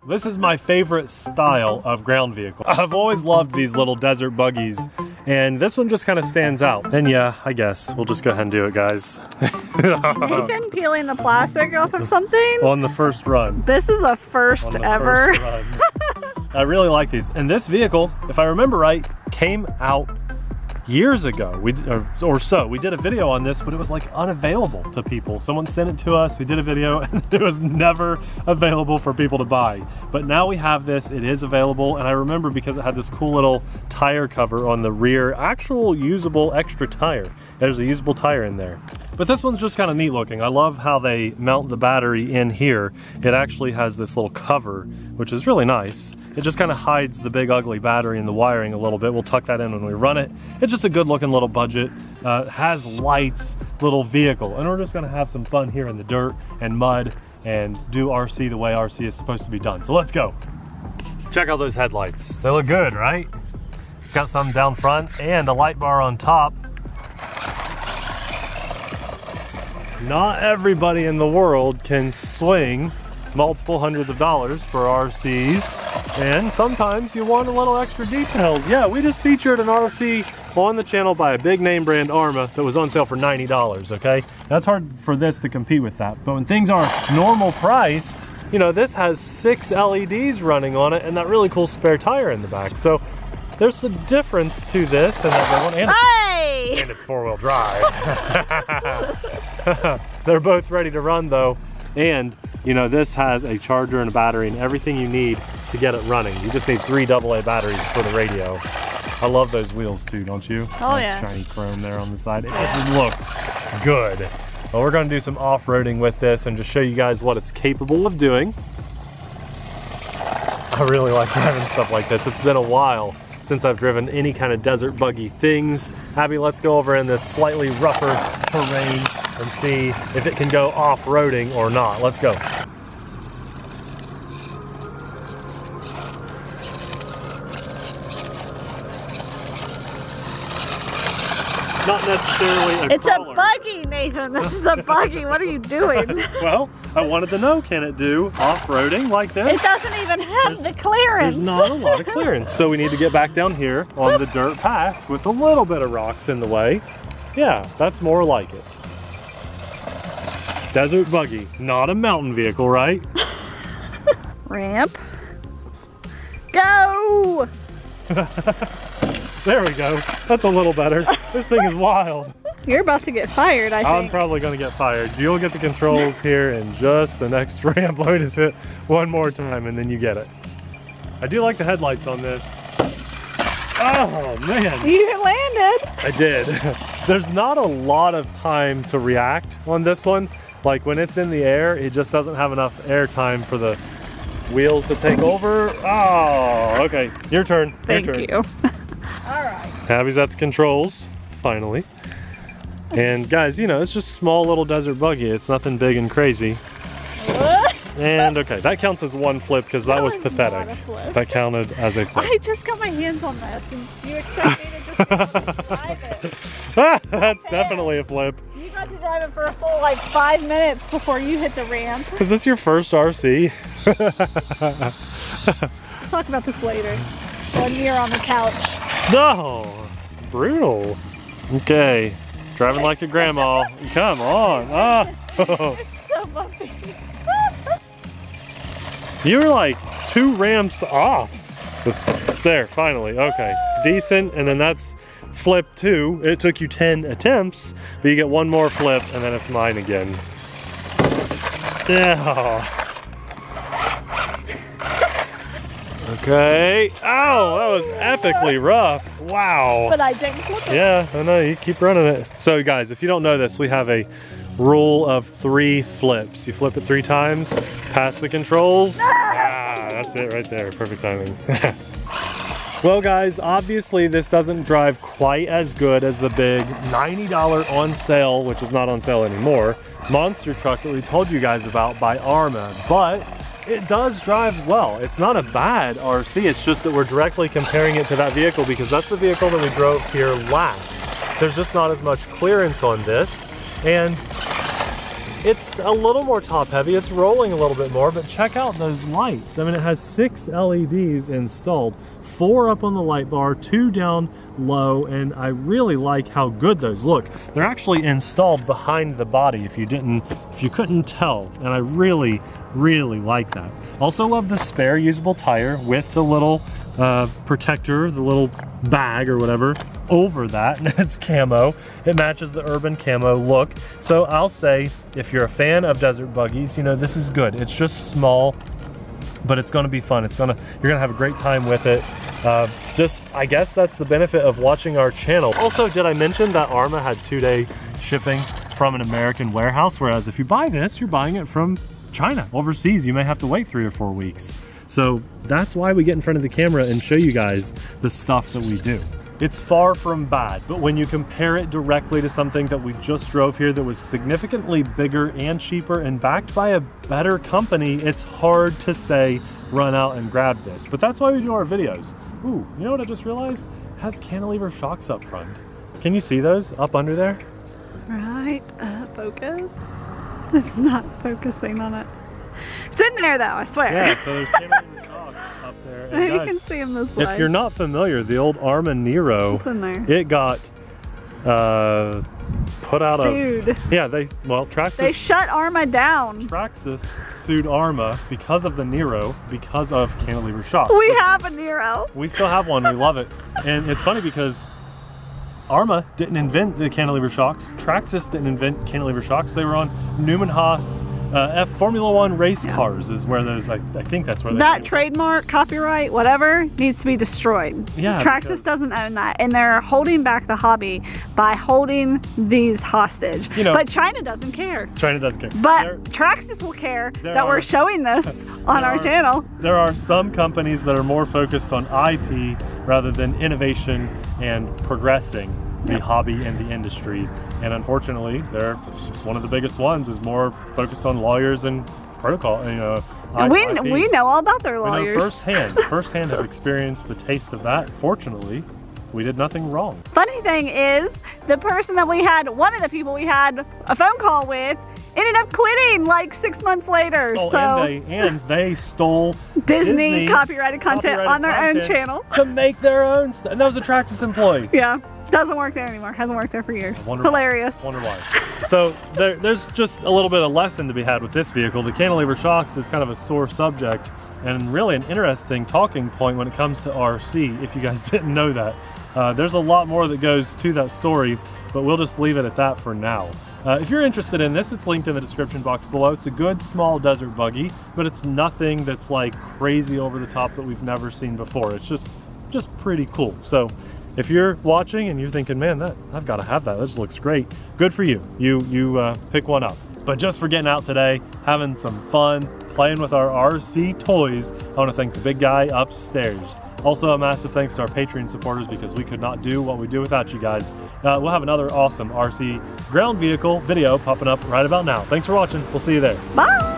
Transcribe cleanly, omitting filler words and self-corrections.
This is my favorite style of ground vehicle. I've always loved these little desert buggies, and this one just kind of stands out. And yeah, I guess we'll just go ahead and do it, guys. Nathan peeling the plastic off of something? On the first run. This is a first ever. First run. I really like these. And this vehicle, if I remember right, came out years ago, or so. We did a video on this, but it was like unavailable to people. Someone sent it to us, we did a video, and it was never available for people to buy. But now we have this, it is available, and I remember because it had this cool little tire cover on the rear, actual usable extra tire. There's a usable tire in there. But this one's just kind of neat looking. I love how they mount the battery in here. It actually has this little cover, which is really nice. It just kind of hides the big ugly battery and the wiring a little bit. We'll tuck that in when we run it. It's just a good looking little budget, has lights, little vehicle. And we're just gonna have some fun here in the dirt and mud and do RC the way RC is supposed to be done. So let's go. Check out those headlights. They look good, right? It's got some down front and a light bar on top. Not everybody in the world can swing multiple hundreds of dollars for RCs, and sometimes you want a little extra details. Yeah, we just featured an RC on the channel by a big name brand Arma that was on sale for $90, okay? That's hard for this to compete with that. But when things are normal priced, you know, this has 6 LEDs running on it and that really cool spare tire in the back. So there's a difference to this and that one, and it's 4-wheel drive. They're both ready to run though, and you know, this has a charger and a battery and everything you need to get it running. You just need 3 AA batteries for the radio. I love those wheels too, don't you? Oh nice yeah. Shiny chrome there on the side. It just looks good. Well, we're gonna do some off-roading with this and just show you guys what it's capable of doing. I really like driving stuff like this. It's been a while since I've driven any kind of desert buggy things. Abby, let's go over in this slightly rougher terrain and see if it can go off-roading or not. Let's go. Not necessarily a It's crawler. A buggy, Nathan. This is a buggy. What are you doing? Well, I wanted to know, can it do off-roading like this? It doesn't even have the clearance. There's not a lot of clearance. So we need to get back down here on the dirt path with a little bit of rocks in the way. Yeah, that's more like it. Desert buggy, not a mountain vehicle, right? Ramp. Go! There we go. That's a little better. This thing is wild. You're about to get fired, I think. I'm probably going to get fired. You'll get the controls here in just the next ramp. Let me just hit one more time and then you get it. I do like the headlights on this. Oh, man. You landed. I did. There's not a lot of time to react on this one. Like when it's in the air, it just doesn't have enough air time for the wheels to take over. Oh, okay. Your turn. Thank Your turn. you. All right. Abby's at the controls, finally. And guys, you know, it's just small little desert buggy. It's nothing big and crazy. And okay, that counts as one flip because that was pathetic. That counted as a flip. I just got my hands on this and you expect me to just drive it. That's definitely a flip. You got to drive it for a full like 5 minutes before you hit the ramp. Is this your first RC? We'll talk about this later. When you're on the couch. No! Brutal. Okay. Driving like a grandma. Come on. Oh. It's so bumpy. You were like 2 ramps off. There, finally. Okay. Decent. And then that's flip 2. It took you 10 attempts, but you get one more flip and then it's mine again. Yeah. Okay. Ow, that was epically rough. Wow. But I didn't flip it. Yeah, I know, you keep running it. So guys, if you don't know this, we have a rule of 3 flips. You flip it 3 times, pass the controls. Ah, that's it right there, perfect timing. Well guys, obviously this doesn't drive quite as good as the big $90 on sale, which is not on sale anymore, monster truck that we told you guys about by Arma, but it does drive well. It's not a bad RC, it's just that we're directly comparing it to that vehicle because that's the vehicle that we drove here last. There's just not as much clearance on this, and it's a little more top heavy. It's rolling a little bit more, but check out those lights. I mean, it has 6 LEDs installed, 4 up on the light bar, 2 down low, and I really like how good those look. They're actually installed behind the body if you couldn't tell, and I really like that. Also love the spare usable tire with the little protector, the little bag or whatever over that, and it's camo. It matches the urban camo look. So I'll say, if you're a fan of desert buggies, you know, this is good. It's just small, but it's gonna be fun. You're gonna have a great time with it. I guess that's the benefit of watching our channel. Also, did I mention that Arma had 2-day shipping from an American warehouse, whereas if you buy this, you're buying it from China, overseas. You may have to wait 3 or 4 weeks. So that's why we get in front of the camera and show you guys the stuff that we do. It's far from bad, but when you compare it directly to something that we just drove here that was significantly bigger and cheaper and backed by a better company, it's hard to say run out and grab this. But that's why we do our videos. Ooh, you know what I just realized? It has cantilever shocks up front. Can you see those up under there? Right, focus. It's not focusing on it. It's in there though, I swear. Yeah, so there's cantilever shocks up there. And you guys, can see them this way. if you're not familiar, the old Arma Nero, What's in there? it got put out Sued. Traxxas. They shut Arma down. Traxxas sued Arma because of the Nero, because of cantilever shocks. We have a Nero. We still have one, we love it. And it's funny because Arma didn't invent the cantilever shocks. Traxxas didn't invent cantilever shocks. They were on Newman Haas Formula One race cars is where those, I think that's where they that trademark, copyright, whatever, needs to be destroyed. Yeah, Traxxas doesn't own that, and they're holding back the hobby by holding these hostage. You know, but China doesn't care. China doesn't care. But Traxxas will care that we're showing this on our channel. There are some companies that are more focused on IP rather than innovation and progressing the hobby and the industry, and unfortunately they're one of the biggest ones is more focused on lawyers and protocol, you know. We know all about their lawyers. We know firsthand have experienced the taste of that. Fortunately, we did nothing wrong. Funny thing is, the person that we had, one of the people we had a phone call with, ended up quitting like 6 months later. Oh, so and they stole Disney copyrighted content on their own channel to make their own stuff. And that was a Traxxas employee. Yeah, doesn't work there anymore. Hasn't worked there for years. Hilarious. Wonder why. So there's just a little bit of lesson to be had with this vehicle. The cantilever shocks is kind of a sore subject and really an interesting talking point when it comes to RC, if you guys didn't know that. There's a lot more that goes to that story, but we'll just leave it at that for now. If you're interested in this, it's linked in the description box below. It's a good small desert buggy, but it's nothing that's like crazy over the top that we've never seen before. It's just pretty cool. So if you're watching and you're thinking, man, I've got to have that, just looks great, good for you. You pick one up. But just for getting out today, having some fun, playing with our RC toys, I want to thank the big guy upstairs. Also, a massive thanks to our Patreon supporters because we could not do what we do without you guys. We'll have another awesome RC ground vehicle video popping up right about now. Thanks for watching. We'll see you there. Bye.